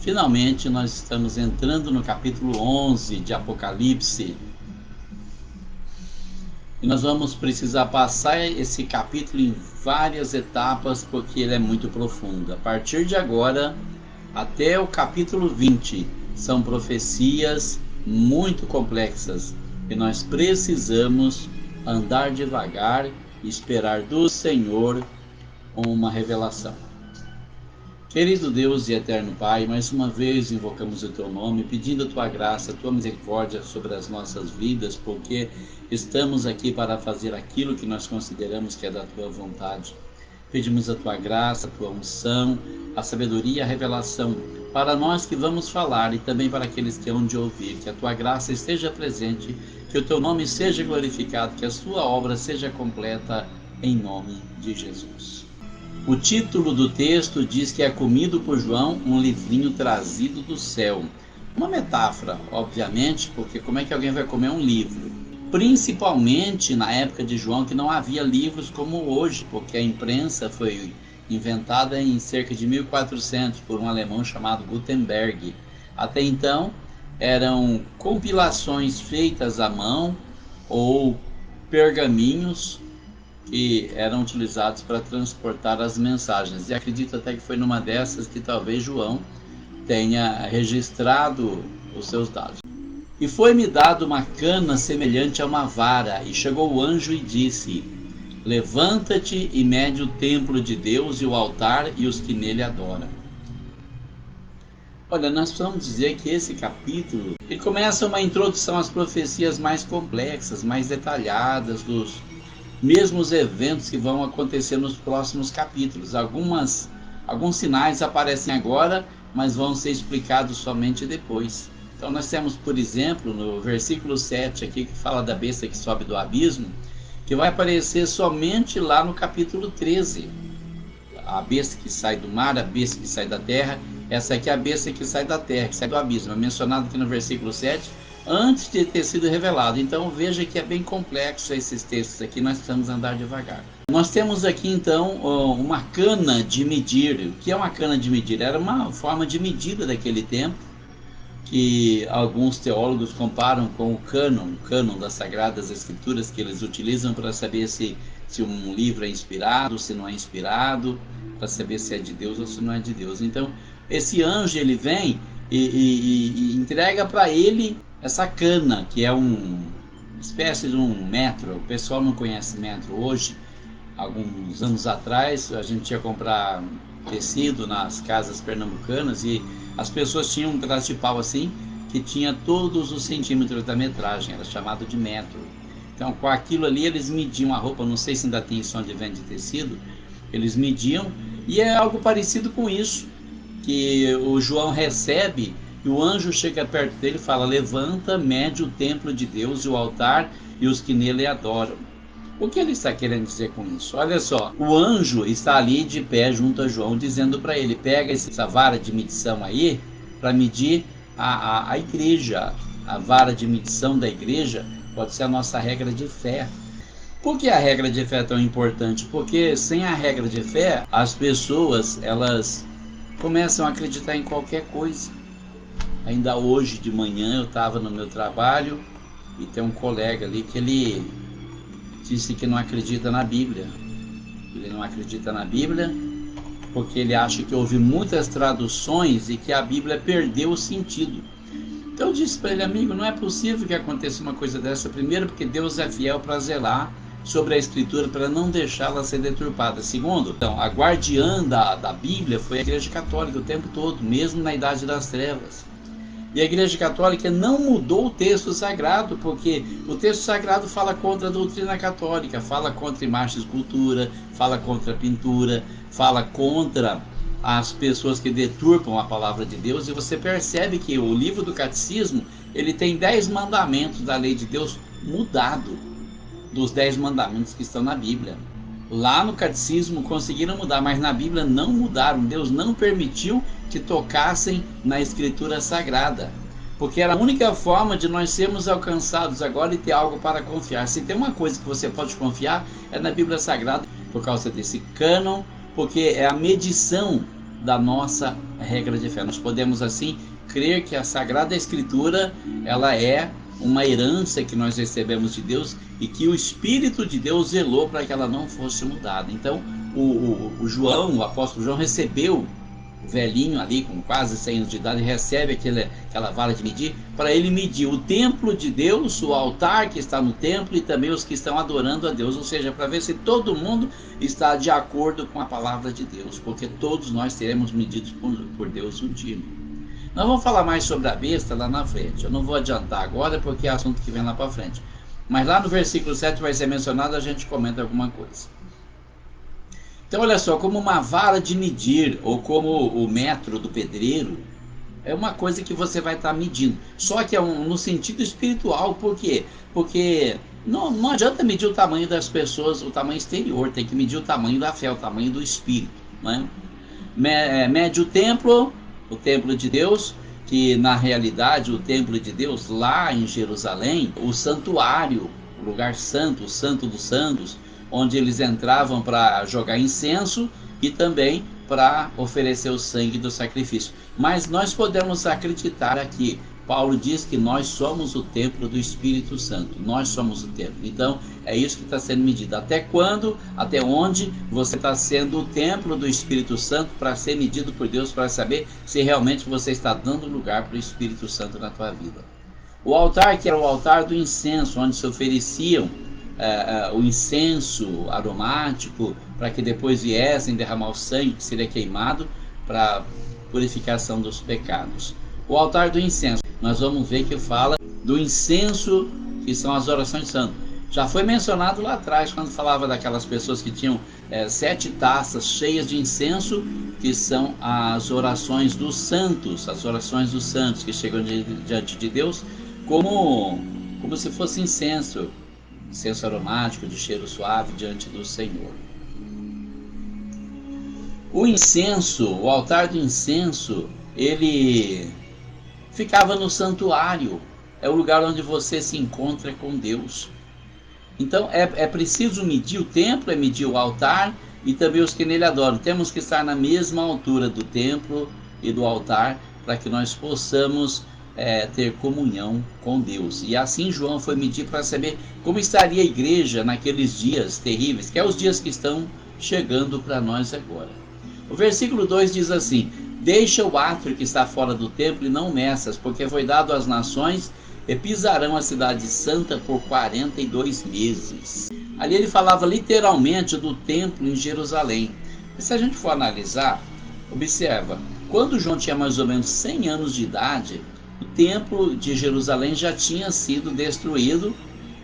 Finalmente nós estamos entrando no capítulo 11 de Apocalipse. E nós vamos precisar passar esse capítulo em várias etapas, porque ele é muito profundo. A partir de agora, até o capítulo 20, são profecias muito complexas. E nós precisamos andar devagar e esperar do Senhor uma revelação. Querido Deus e eterno Pai, mais uma vez invocamos o Teu nome, pedindo a Tua graça, a Tua misericórdia sobre as nossas vidas, porque estamos aqui para fazer aquilo que nós consideramos que é da Tua vontade. Pedimos a Tua graça, a Tua unção, a sabedoria e a revelação para nós que vamos falar e também para aqueles que hão de ouvir. Que a Tua graça esteja presente, que o Teu nome seja glorificado, que a Sua obra seja completa em nome de Jesus. O título do texto diz que é comido por João um livrinho trazido do céu. Uma metáfora, obviamente, porque como é que alguém vai comer um livro? Principalmente na época de João, que não havia livros como hoje, porque a imprensa foi inventada em cerca de 1400 por um alemão chamado Gutenberg. Até então, eram compilações feitas à mão ou pergaminhos que eram utilizados para transportar as mensagens. E acredito até que foi numa dessas que talvez João tenha registrado os seus dados. E foi-me dado uma cana semelhante a uma vara, e chegou o anjo e disse: levanta-te e mede o templo de Deus e o altar e os que nele adoram. Olha, nós precisamos dizer que esse capítulo ele começa uma introdução às profecias mais complexas, mais detalhadas dos mesmos eventos que vão acontecer nos próximos capítulos. Alguns sinais aparecem agora, mas vão ser explicados somente depois. Então nós temos, por exemplo, no versículo 7 aqui, que fala da besta que sobe do abismo, que vai aparecer somente lá no capítulo 13. A besta que sai do mar, a besta que sai da terra. Essa aqui é a besta que sai da terra, que sai do abismo. É mencionado aqui no versículo 7, antes de ter sido revelado. Então veja que é bem complexo esses textos aqui, nós precisamos andar devagar. Nós temos aqui então uma cana de medir. O que é uma cana de medir? Era uma forma de medida daquele tempo, que alguns teólogos comparam com o cânon das Sagradas Escrituras, que eles utilizam para saber se um livro é inspirado, se não é inspirado, para saber se é de Deus ou se não é de Deus. Então esse anjo ele vem e entrega para ele essa cana, que é uma espécie de um metro. O pessoal não conhece metro hoje. Alguns anos atrás a gente ia comprar tecido nas casas pernambucanas e as pessoas tinham um pedaço de pau assim que tinha todos os centímetros da metragem, era chamado de metro. Então com aquilo ali eles mediam a roupa, não sei se ainda tem isso onde vende tecido, eles mediam, e é algo parecido com isso que o João recebe. E o anjo chega perto dele e fala: levanta, mede o templo de Deus e o altar e os que nele adoram. O que ele está querendo dizer com isso? Olha só, o anjo está ali de pé junto a João, dizendo para ele: pega essa vara de medição aí para medir a igreja. A vara de medição da igreja pode ser a nossa regra de fé. Por que a regra de fé é tão importante? Porque sem a regra de fé, as pessoas elas começam a acreditar em qualquer coisa. Ainda hoje de manhã eu estava no meu trabalho e tem um colega ali que ele disse que não acredita na Bíblia. Ele não acredita na Bíblia porque ele acha que houve muitas traduções e que a Bíblia perdeu o sentido. Então eu disse para ele: amigo, não é possível que aconteça uma coisa dessa. Primeiro, porque Deus é fiel para zelar sobre a Escritura, para não deixá-la ser deturpada. Segundo, então, a guardiã da Bíblia foi a Igreja Católica o tempo todo, mesmo na Idade das Trevas. E a Igreja Católica não mudou o texto sagrado, porque o texto sagrado fala contra a doutrina católica, fala contra imagem e escultura, fala contra a pintura, fala contra as pessoas que deturpam a palavra de Deus. E você percebe que o livro do Catecismo, ele tem 10 mandamentos da lei de Deus mudado dos 10 mandamentos que estão na Bíblia. Lá no Catecismo conseguiram mudar, mas na Bíblia não mudaram. Deus não permitiu que tocassem na Escritura Sagrada, porque era a única forma de nós sermos alcançados agora e ter algo para confiar. Se tem uma coisa que você pode confiar, é na Bíblia Sagrada, por causa desse cânon, porque é a medição da nossa a regra de fé. Nós podemos assim crer que a Sagrada Escritura ela é uma herança que nós recebemos de Deus e que o Espírito de Deus zelou para que ela não fosse mudada. Então o apóstolo João recebeu o velhinho ali com quase 100 anos de idade, recebe aquela vara de medir para ele medir o templo de Deus, o altar que está no templo e também os que estão adorando a Deus, ou seja, para ver se todo mundo está de acordo com a palavra de Deus, porque todos nós seremos medidos por Deus um dia. Nós vamos falar mais sobre a besta lá na frente. Eu não vou adiantar agora porque é assunto que vem lá para frente. Mas lá no versículo 7 vai ser mencionado, a gente comenta alguma coisa. Então olha só, como uma vara de medir, ou como o metro do pedreiro, é uma coisa que você vai estar medindo. Só que é no sentido espiritual, por quê? Porque não adianta medir o tamanho das pessoas, o tamanho exterior, tem que medir o tamanho da fé, o tamanho do espírito. Né? Mede o templo de Deus, que na realidade o templo de Deus lá em Jerusalém, o santuário, o lugar santo, o santo dos santos, onde eles entravam para jogar incenso e também para oferecer o sangue do sacrifício. Mas nós podemos acreditar aqui, Paulo diz que nós somos o templo do Espírito Santo, nós somos o templo. Então é isso que está sendo medido. Até quando, até onde você está sendo o templo do Espírito Santo para ser medido por Deus, para saber se realmente você está dando lugar para o Espírito Santo na tua vida. O altar, que era o altar do incenso, onde se ofereciam o incenso aromático, para que depois viessem derramar o sangue que seria queimado para purificação dos pecados. O altar do incenso, nós vamos ver que fala do incenso, que são as orações santas. Já foi mencionado lá atrás, quando falava daquelas pessoas que tinham 7 taças cheias de incenso, que são as orações dos santos, que chegam diante de Deus, como se fosse incenso aromático de cheiro suave diante do Senhor. O incenso, o altar do incenso, ele ficava no santuário, é o lugar onde você se encontra com Deus. Então é preciso medir o templo, é medir o altar e também os que nele adoram. Temos que estar na mesma altura do templo e do altar para que nós possamos ter comunhão com Deus. E assim João foi medir para saber como estaria a igreja naqueles dias terríveis, que é os dias que estão chegando para nós agora. O versículo 2 diz assim: deixa o átrio que está fora do templo e não meças, porque foi dado às nações e pisarão a cidade santa por 42 meses. Ali ele falava literalmente do templo em Jerusalém. E se a gente for analisar, observa, quando João tinha mais ou menos 100 anos de idade, o templo de Jerusalém já tinha sido destruído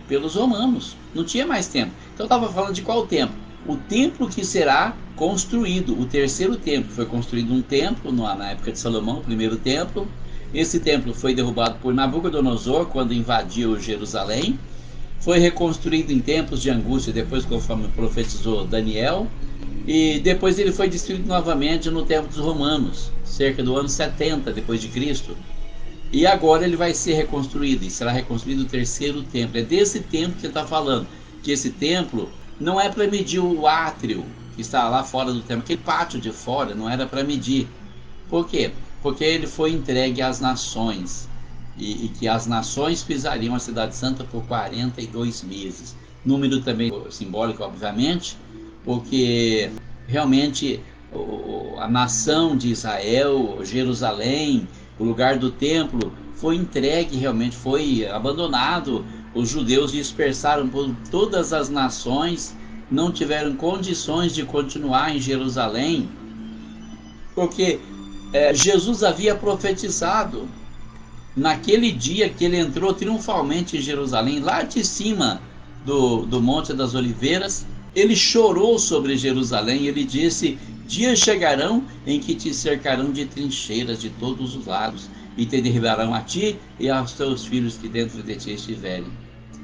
pelos romanos. Não tinha mais templo. Então estava falando de qual templo? O templo que será construído, o terceiro templo. Foi construído um templo na época de Salomão, o primeiro templo. Esse templo foi derrubado por Nabucodonosor quando invadiu Jerusalém. Foi reconstruído em tempos de angústia, depois conforme profetizou Daniel. E depois ele foi destruído novamente no tempo dos romanos, cerca do ano 70 depois de Cristo. E agora ele vai ser reconstruído, e será reconstruído o terceiro templo. É desse templo que ele está falando, que esse templo não é para medir o átrio que está lá fora do templo, aquele pátio de fora não era para medir. Por quê? Porque ele foi entregue às nações, e que as nações pisariam a cidade santa por 42 meses. Número também simbólico, obviamente, porque realmente a nação de Israel, Jerusalém, o lugar do templo, foi entregue, realmente foi abandonado. Os judeus dispersaram por todas as nações, não tiveram condições de continuar em Jerusalém, porque Jesus havia profetizado naquele dia que ele entrou triunfalmente em Jerusalém, lá de cima do Monte das Oliveiras. Ele chorou sobre Jerusalém, ele disse: dias chegarão em que te cercarão de trincheiras de todos os lados, e te derribarão a ti e aos teus filhos que dentro de ti estiverem,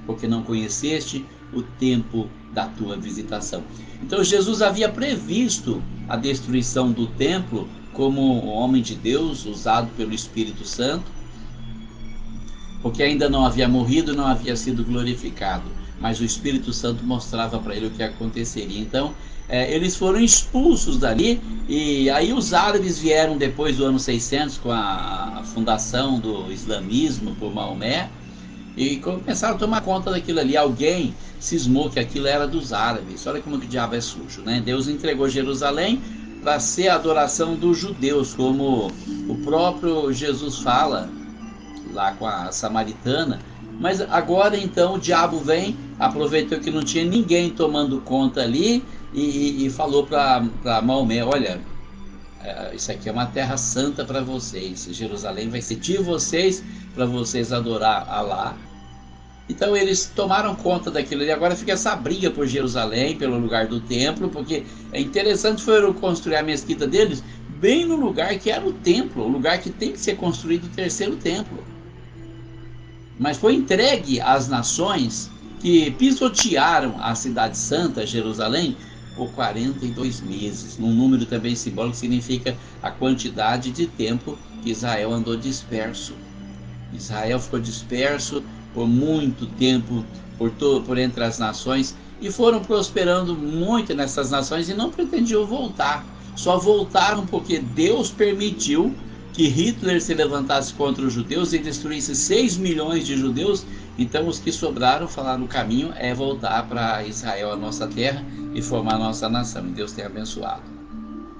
porque não conheceste o tempo da tua visitação. Então Jesus havia previsto a destruição do templo como homem de Deus, usado pelo Espírito Santo, porque ainda não havia morrido, não havia sido glorificado, mas o Espírito Santo mostrava para ele o que aconteceria. Então eles foram expulsos dali, e aí os árabes vieram depois do ano 600 com a fundação do islamismo por Maomé, e começaram a tomar conta daquilo ali. Alguém cismou que aquilo era dos árabes. Olha como que o diabo é sujo, né? Deus entregou Jerusalém para ser a adoração dos judeus, como o próprio Jesus fala lá com a samaritana. Mas agora então o diabo vem, aproveitou que não tinha ninguém tomando conta ali e falou para Maomé: olha, isso aqui é uma terra santa para vocês, Jerusalém vai ser de vocês, para vocês adorar Alá. Então eles tomaram conta daquilo ali. Agora fica essa briga por Jerusalém, pelo lugar do templo, porque é interessante, foram construir a mesquita deles bem no lugar que era o templo, o lugar que tem que ser construído o terceiro templo. Mas foi entregue às nações que pisotearam a cidade santa, Jerusalém, por 42 meses. Num número também simbólico, significa a quantidade de tempo que Israel andou disperso. Israel ficou disperso por muito tempo, por entre as nações, e foram prosperando muito nessas nações e não pretendiam voltar. Só voltaram porque Deus permitiu que Hitler se levantasse contra os judeus e destruísse 6 milhões de judeus. Então os que sobraram falaram: o caminho é voltar para Israel, a nossa terra, e formar a nossa nação. E Deus tem abençoado.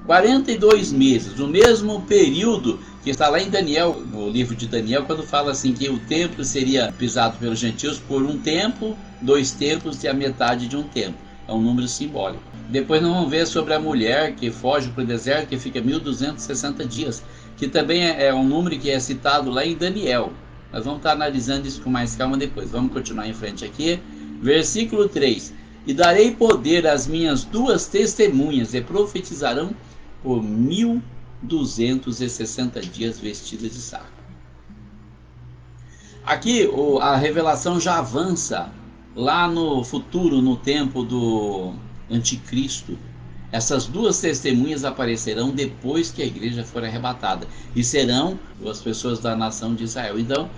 42 meses, no mesmo período que está lá em Daniel, no livro de Daniel, quando fala assim que o templo seria pisado pelos gentios por um tempo, 2 tempos e a metade de um tempo. É um número simbólico. Depois nós vamos ver sobre a mulher que foge para o deserto, que fica 1260 dias, que também é um número que é citado lá em Daniel. Nós vamos estar analisando isso com mais calma depois. Vamos continuar em frente aqui. Versículo 3. E darei poder às minhas 2 testemunhas, e profetizarão por 1260 dias vestidas de saco. Aqui a revelação já avança lá no futuro, no tempo do anticristo. Essas 2 testemunhas aparecerão depois que a igreja for arrebatada, e serão as pessoas da nação de Israel. Então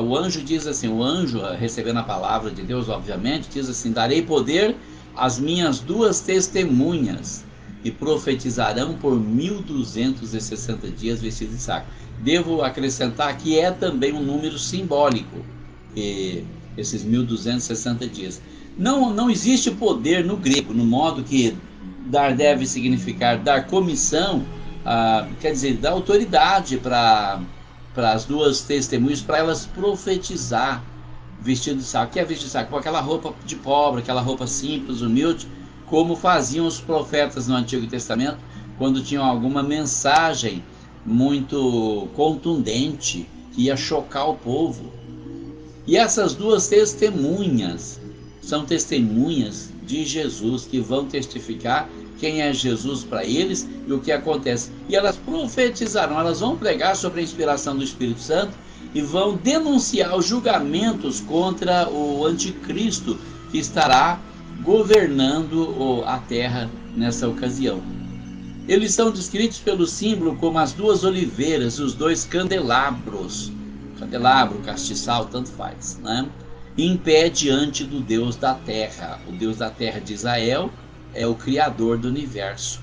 o anjo diz assim, o anjo recebendo a palavra de Deus, obviamente, diz assim: darei poder às minhas 2 testemunhas, e profetizarão por 1260 dias vestidos de saco. Devo acrescentar que é também um número simbólico, esses 1260 dias. Não existe poder no grego, no modo que dar deve significar dar comissão, quer dizer, dar autoridade para as 2 testemunhas, para elas profetizar vestido de saco. O que é vestido de saco? Com aquela roupa de pobre, aquela roupa simples, humilde, como faziam os profetas no Antigo Testamento, quando tinham alguma mensagem muito contundente, que ia chocar o povo. E essas 2 testemunhas são testemunhas de Jesus, que vão testificar quem é Jesus para eles e o que acontece. E elas profetizarão, elas vão pregar sobre a inspiração do Espírito Santo e vão denunciar os julgamentos contra o anticristo, que estará governando a terra nessa ocasião. Eles são descritos pelo símbolo como as 2 oliveiras e os 2 candelabros. Candelabro, castiçal, tanto faz, né? Em pé diante do Deus da terra. O Deus da terra de Israel é o Criador do universo.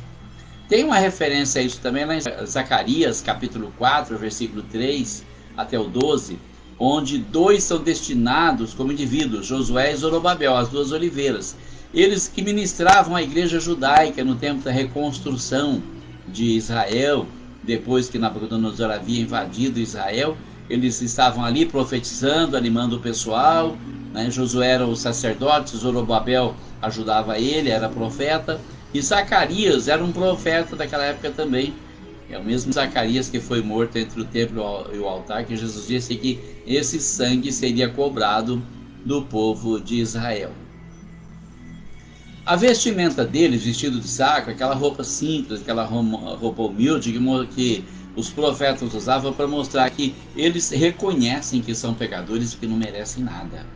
Tem uma referência a isso também lá em Zacarias, capítulo 4, versículo 3 até o 12, onde 2 são destinados como indivíduos, Josué e Zorobabel, as 2 oliveiras. Eles que ministravam a igreja judaica no tempo da reconstrução de Israel, depois que Nabucodonosor havia invadido Israel. Eles estavam ali profetizando, animando o pessoal, né? Josué era o sacerdote, Zorobabel ajudava ele, era profeta, e Zacarias era um profeta daquela época também. É o mesmo Zacarias que foi morto entre o templo e o altar, que Jesus disse que esse sangue seria cobrado do povo de Israel. A vestimenta deles, vestido de saco, aquela roupa simples, aquela roupa humilde que os profetas usavam para mostrar que eles reconhecem que são pecadores e que não merecem nada.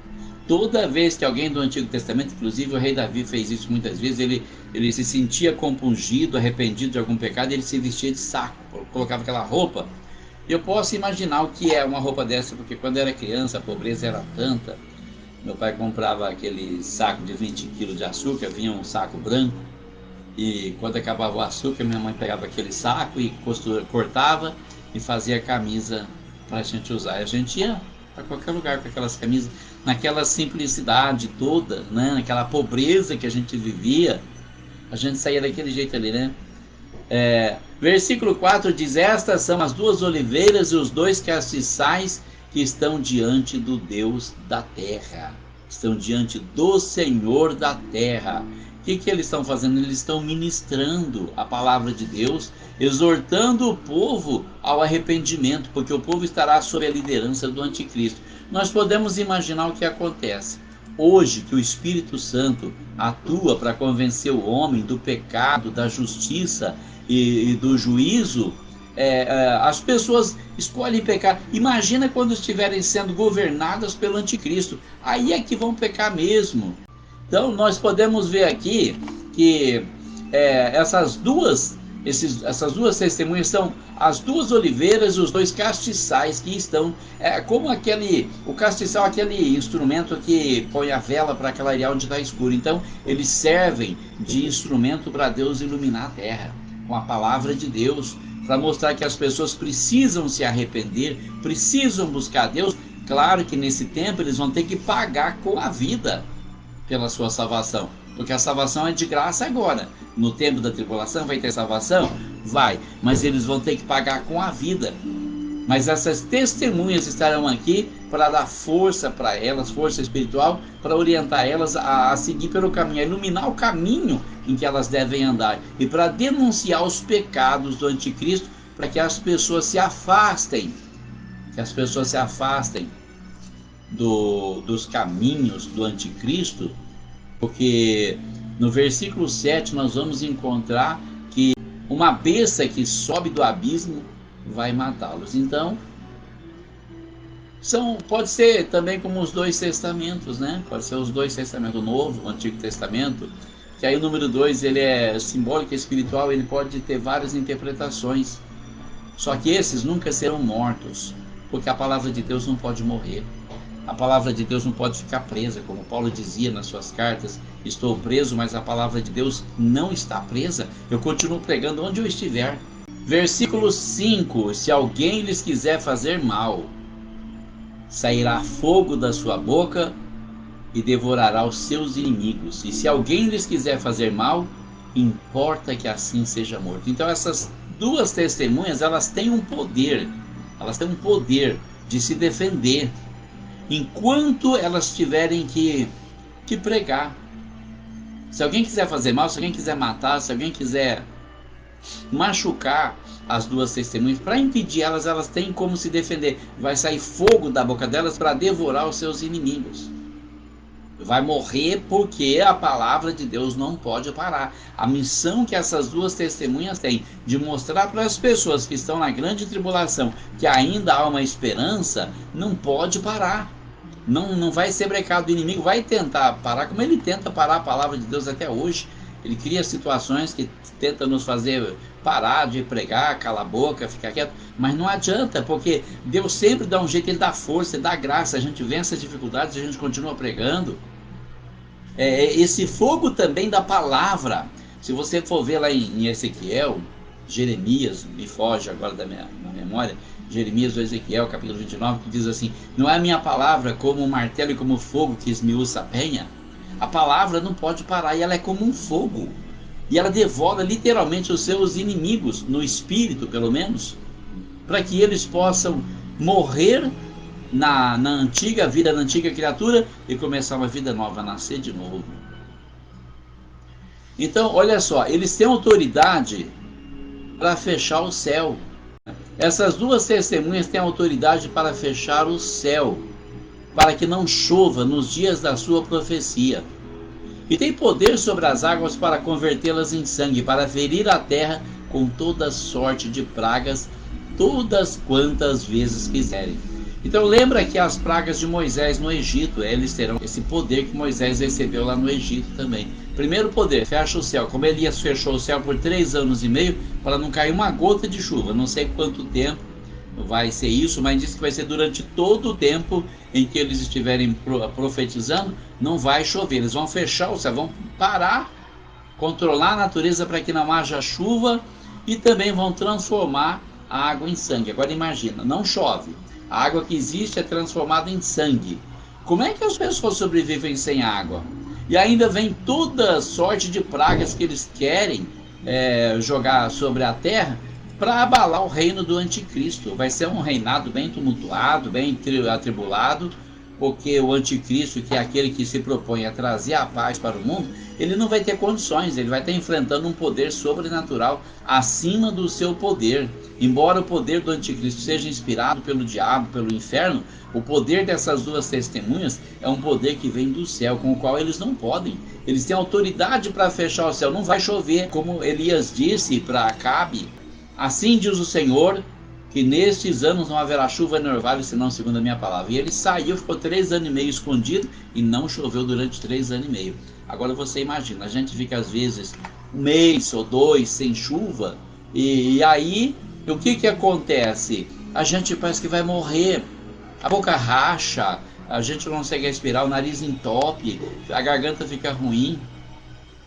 Toda vez que alguém do Antigo Testamento, inclusive o rei Davi fez isso muitas vezes, ele se sentia compungido, arrependido de algum pecado, ele se vestia de saco, colocava aquela roupa. Eu posso imaginar o que é uma roupa dessa, porque quando eu era criança a pobreza era tanta. Meu pai comprava aquele saco de 20 quilos de açúcar, vinha um saco branco, E quando acabava o açúcar, minha mãe pegava aquele saco e cortava e fazia a camisa para a gente usar. E a gente ia para qualquer lugar com aquelas camisas, naquela simplicidade toda, né? Naquela pobreza que a gente vivia, a gente saía daquele jeito ali, né? Versículo 4 diz: estas são as duas oliveiras e os dois castiçais que estão diante do Deus da terra. Estão diante do Senhor da terra. O que eles estão fazendo? Eles estão ministrando a palavra de Deus, exortando o povo ao arrependimento, porque o povo estará sob a liderança do anticristo. Nós podemos imaginar o que acontece hoje, que o Espírito Santo atua para convencer o homem do pecado, da justiça e do juízo. As pessoas escolhem pecar. Imagina quando estiverem sendo governadas pelo anticristo. Aí é que vão pecar mesmo. Então nós podemos ver aqui que essas duas testemunhas são as duas oliveiras e os dois castiçais que estão, como o castiçal, aquele instrumento que põe a vela para clarear onde está escuro. Então eles servem de instrumento para Deus iluminar a terra com a palavra de Deus, para mostrar que as pessoas precisam se arrepender, precisam buscar Deus. Claro que nesse tempo eles vão ter que pagar com a vida pela sua salvação, porque a salvação é de graça agora. No tempo da tribulação vai ter salvação? Vai, mas eles vão ter que pagar com a vida. Mas essas testemunhas estarão aqui para dar força para elas, força espiritual, para orientar elas a seguir pelo caminho, a iluminar o caminho em que elas devem andar, e para denunciar os pecados do anticristo, para que as pessoas se afastem, dos caminhos do anticristo, porque no versículo 7 nós vamos encontrar que uma besta que sobe do abismo vai matá-los. Então pode ser também como os dois testamentos, né? Pode ser os dois testamentos, o Novo, o Antigo Testamento, que aí o número 2 ele é simbólico e espiritual, ele pode ter várias interpretações. Só que esses nunca serão mortos, porque a palavra de Deus não pode morrer. A palavra de Deus não pode ficar presa, como Paulo dizia nas suas cartas: estou preso, mas a palavra de Deus não está presa. Eu continuo pregando onde eu estiver. Versículo 5: se alguém lhes quiser fazer mal, sairá fogo da sua boca e devorará os seus inimigos. E se alguém lhes quiser fazer mal, importa que assim seja morto. Então essas duas testemunhas, elas têm um poder de se defender, enquanto elas tiverem que pregar. Se alguém quiser fazer mal, se alguém quiser matar, se alguém quiser machucar as duas testemunhas, para impedir elas têm como se defender. Vai sair fogo da boca delas para devorar os seus inimigos. Vai morrer, porque a palavra de Deus não pode parar. A missão que essas duas testemunhas têm, de mostrar para as pessoas que estão na grande tribulação que ainda há uma esperança, não pode parar. Não vai ser brecado. O inimigo vai tentar parar, como ele tenta parar a palavra de Deus até hoje. Ele cria situações que tentam nos fazer parar de pregar, calar a boca, ficar quieto, mas não adianta, porque Deus sempre dá um jeito, Ele dá força, Ele dá graça, a gente vence as dificuldades, a gente continua pregando. Esse fogo também da palavra, se você for ver lá em Ezequiel, Jeremias, me foge agora da minha memória, Jeremias ou Ezequiel, capítulo 29, que diz assim: não é a minha palavra como um martelo e como fogo que esmiuça a penha? A palavra não pode parar, e ela é como um fogo, e ela devora literalmente os seus inimigos, no espírito pelo menos, para que eles possam morrer na antiga vida, na antiga criatura, e começar uma vida nova, nascer de novo. Então olha só, eles têm autoridade para fechar o céu. Essas duas testemunhas têm autoridade para fechar o céu, para que não chova nos dias da sua profecia. E tem poder sobre as águas para convertê-las em sangue, para ferir a terra com toda sorte de pragas, todas quantas vezes quiserem. Então lembra que as pragas de Moisés no Egito, eles terão esse poder que Moisés recebeu lá no Egito também. Primeiro poder, fecha o céu, como Elias fechou o céu por 3 anos e meio, para não cair uma gota de chuva. Não sei quanto tempo vai ser isso, mas diz que vai ser durante todo o tempo em que eles estiverem profetizando, não vai chover. Eles vão fechar o céu, vão parar controlar a natureza para que não haja chuva e também vão transformar a água em sangue. Agora imagina, não chove, a água que existe é transformada em sangue. Como é que as pessoas sobrevivem sem água? E ainda vem toda sorte de pragas que eles querem jogar sobre a terra para abalar o reino do anticristo. Vai ser um reinado bem tumultuado, bem atribulado, porque o anticristo, que é aquele que se propõe a trazer a paz para o mundo, ele não vai ter condições, ele vai estar enfrentando um poder sobrenatural acima do seu poder. Embora o poder do anticristo seja inspirado pelo diabo, pelo inferno, o poder dessas duas testemunhas é um poder que vem do céu, com o qual eles não podem. Eles têm autoridade para fechar o céu, não vai chover, como Elias disse para Acabe. Assim diz o Senhor, que nestes anos não haverá chuva nem orvalho, senão segundo a minha palavra. E ele saiu, ficou 3 anos e meio escondido e não choveu durante 3 anos e meio. Agora você imagina, a gente fica às vezes 1 mês ou 2 sem chuva, e aí o que acontece? A gente parece que vai morrer, a boca racha, a gente não consegue respirar, o nariz entope, a garganta fica ruim.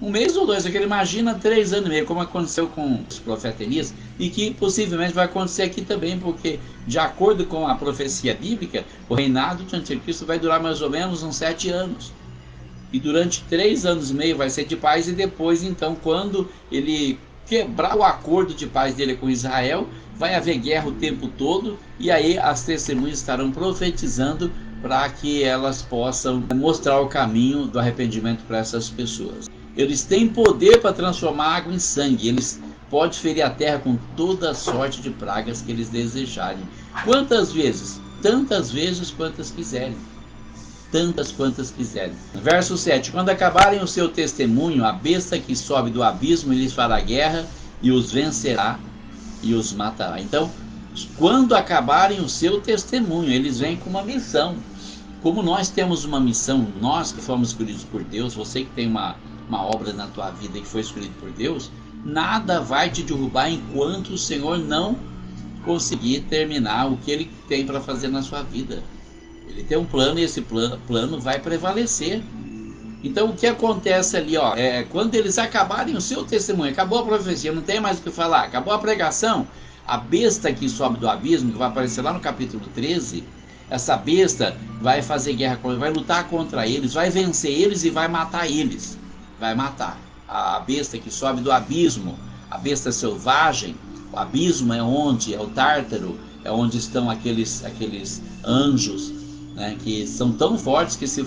1 mês ou 2, aquele imagina 3 anos e meio, como aconteceu com os profetas Elias, e que possivelmente vai acontecer aqui também, porque de acordo com a profecia bíblica, o reinado do anticristo vai durar mais ou menos uns 7 anos. E durante 3 anos e meio vai ser de paz, e depois então, quando ele quebrar o acordo de paz dele com Israel, vai haver guerra o tempo todo, e aí as testemunhas estarão profetizando para que elas possam mostrar o caminho do arrependimento para essas pessoas. Eles têm poder para transformar água em sangue, eles podem ferir a terra com toda a sorte de pragas que eles desejarem. Quantas vezes? Tantas vezes quantas quiserem. Tantas quantas quiserem. Verso 7. Quando acabarem o seu testemunho, a besta que sobe do abismo lhes fará guerra e os vencerá e os matará. Então, quando acabarem o seu testemunho, eles vêm com uma missão. Como nós temos uma missão, nós que fomos escolhidos por Deus, você que tem uma obra na tua vida que foi escolhido por Deus, nada vai te derrubar enquanto o Senhor não conseguir terminar o que Ele tem para fazer na sua vida. Ele tem um plano e esse plano vai prevalecer. Então o que acontece ali, quando eles acabarem o seu testemunho, acabou a profecia, não tem mais o que falar, acabou a pregação, a besta que sobe do abismo, que vai aparecer lá no capítulo 13, essa besta vai fazer guerra com eles, vai lutar contra eles, vai vencer eles e vai matar eles. Vai matar a besta que sobe do abismo, a besta selvagem. O abismo é onde? É o Tártaro, é onde estão aqueles anjos, né, que são tão fortes que se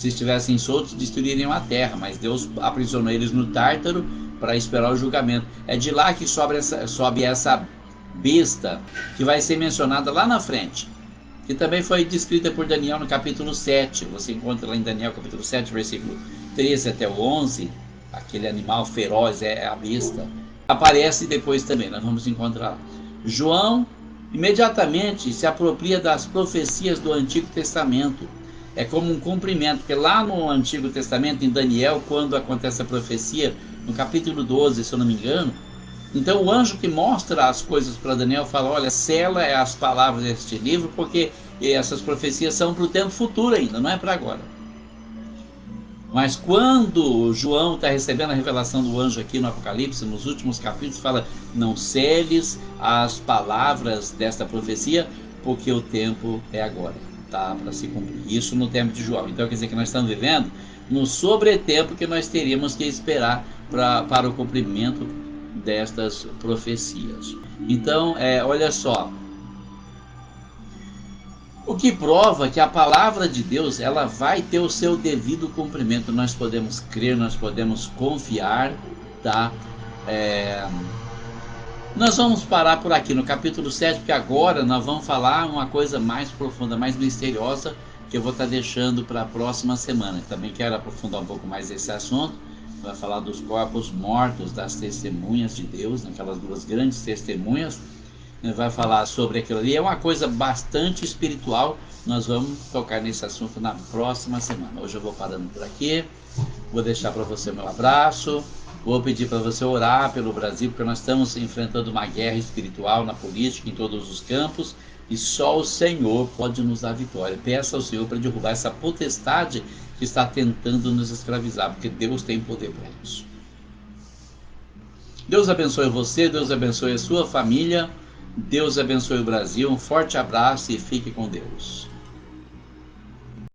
estivessem soltos, destruiriam a terra, mas Deus aprisionou eles no Tártaro para esperar o julgamento. É de lá que sobe essa besta que vai ser mencionada lá na frente, que também foi descrita por Daniel no capítulo 7. Você encontra lá em Daniel capítulo 7, versículo 13 até o 11, aquele animal feroz, é a besta. Aparece depois também, nós vamos encontrar lá. João imediatamente se apropria das profecias do Antigo Testamento. É como um cumprimento, porque lá no Antigo Testamento, em Daniel, quando acontece a profecia, no capítulo 12, se eu não me engano, então o anjo que mostra as coisas para Daniel fala, olha, sela as palavras deste livro, porque essas profecias são para o tempo futuro ainda, não é para agora. Mas quando João está recebendo a revelação do anjo aqui no Apocalipse, nos últimos capítulos, fala, não seles as palavras desta profecia, porque o tempo é agora, tá, para se cumprir. Isso no tempo de João. Então quer dizer que nós estamos vivendo no sobretempo que nós teríamos que esperar para o cumprimento destas profecias. Então, olha só, o que prova que a palavra de Deus, ela vai ter o seu devido cumprimento. Nós podemos crer, nós podemos confiar, tá? Nós vamos parar por aqui no capítulo 7, porque agora nós vamos falar uma coisa mais profunda, mais misteriosa, que eu vou estar deixando para a próxima semana. Também quero aprofundar um pouco mais esse assunto. Vai falar dos corpos mortos, das testemunhas de Deus, aquelas 2 grandes testemunhas. Vai falar sobre aquilo ali, é uma coisa bastante espiritual. Nós vamos tocar nesse assunto na próxima semana. Hoje eu vou parando por aqui, vou deixar para você o meu abraço, vou pedir para você orar pelo Brasil, porque nós estamos enfrentando uma guerra espiritual na política, em todos os campos, e só o Senhor pode nos dar vitória. Peça ao Senhor para derrubar essa potestade que está tentando nos escravizar, porque Deus tem poder para isso. Deus abençoe você, Deus abençoe a sua família, Deus abençoe o Brasil. Um forte abraço e fique com Deus.